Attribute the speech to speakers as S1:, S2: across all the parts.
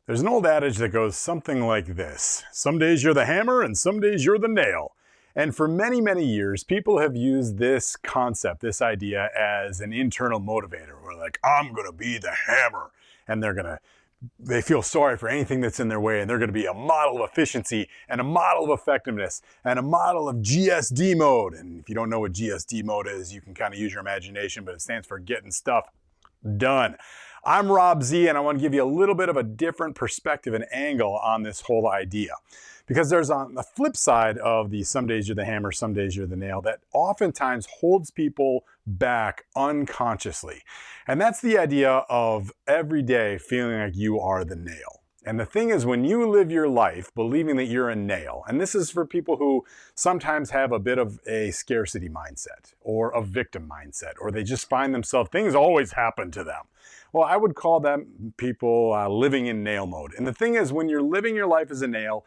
S1: There's an old adage that goes something like this: some days you're the hammer and some days you're the nail. And for many, many years, people have used this concept, this idea, as an internal motivator. We're like, I'm going to be the hammer. And they feel sorry for anything that's in their way. And they're going to be a model of efficiency and a model of effectiveness and a model of GSD mode. And if you don't know what GSD mode is, you can kind of use your imagination, but it stands for getting stuff done. I'm Robb Z, and I want to give you a little bit of a different perspective and angle on this whole idea. Because there's on the flip side of the some days you're the hammer, some days you're the nail, that oftentimes holds people back unconsciously. And that's the idea of every day feeling like you are the nail. And the thing is, when you live your life believing that you're a nail, and this is for people who sometimes have a bit of a scarcity mindset or a victim mindset, or they just find themselves, things always happen to them. Well, I would call them people living in nail mode. And the thing is, when you're living your life as a nail,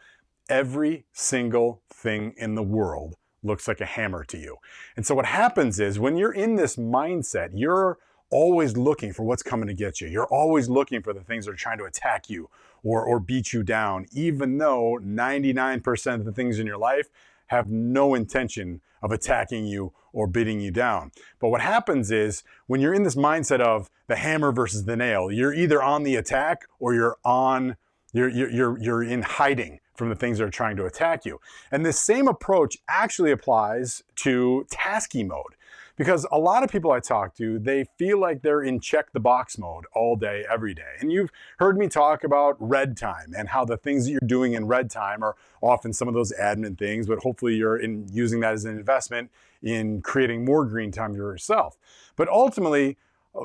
S1: every single thing in the world looks like a hammer to you. And so what happens is, when you're in this mindset, you're always looking for what's coming to get you. You're always looking for the things that are trying to attack you or beat you down, even though 99% of the things in your life have no intention of attacking you or beating you down. But what happens is, when you're in this mindset of the hammer versus the nail, you're either on the attack or you're in hiding from the things that are trying to attack you. And this same approach actually applies to tasky mode. Because a lot of people I talk to, they feel like they're in check the box mode all day, every day. And you've heard me talk about red time and how the things that you're doing in red time are often some of those admin things, but hopefully you're using that as an investment in creating more green time for yourself. But ultimately,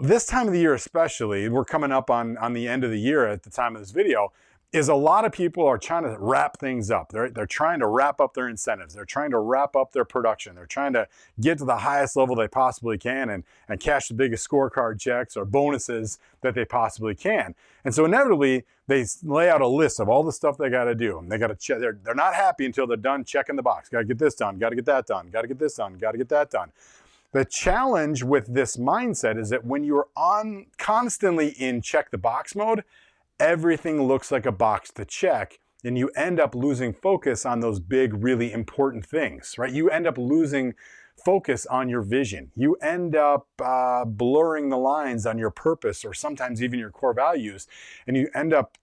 S1: this time of the year especially, we're coming up on the end of the year at the time of this video, is a lot of people are trying to wrap things up. They're trying to wrap up their incentives. They're trying to wrap up their production. They're trying to get to the highest level they possibly can and cash the biggest scorecard checks or bonuses that they possibly can. And so inevitably, they lay out a list of all the stuff they got to do. And they got to check. They're not happy until they're done checking the box. Got to get this done. Got to get that done. Got to get this done. Got to get that done. The challenge with this mindset is that when you're constantly in check the box mode, everything looks like a box to check, and you end up losing focus on those big, really important things, right? You end up losing focus on your vision. You end up blurring the lines on your purpose, or sometimes even your core values, and you end up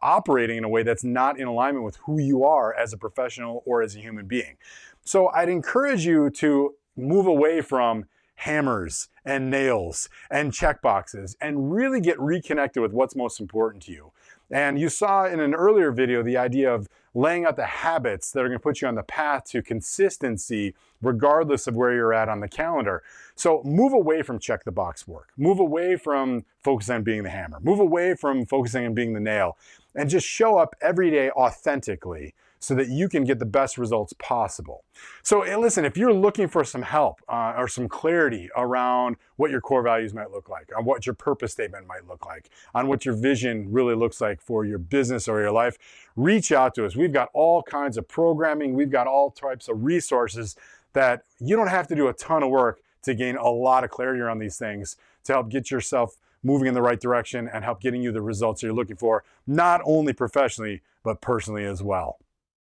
S1: operating in a way that's not in alignment with who you are as a professional or as a human being. So I'd encourage you to move away from hammers and nails and checkboxes and really get reconnected with what's most important to you. And you saw in an earlier video the idea of laying out the habits that are going to put you on the path to consistency regardless of where you're at on the calendar. So move away from check the box work. Move away from focusing on being the hammer. Move away from focusing on being the nail, and just show up every day authentically so that you can get the best results possible. So listen, if you're looking for some help or some clarity around what your core values might look like, on what your purpose statement might look like, on what your vision really looks like for your business or your life, reach out to us. We've got all kinds of programming. We've got all types of resources that you don't have to do a ton of work to gain a lot of clarity around these things to help get yourself moving in the right direction and help getting you the results you're looking for, not only professionally, but personally as well.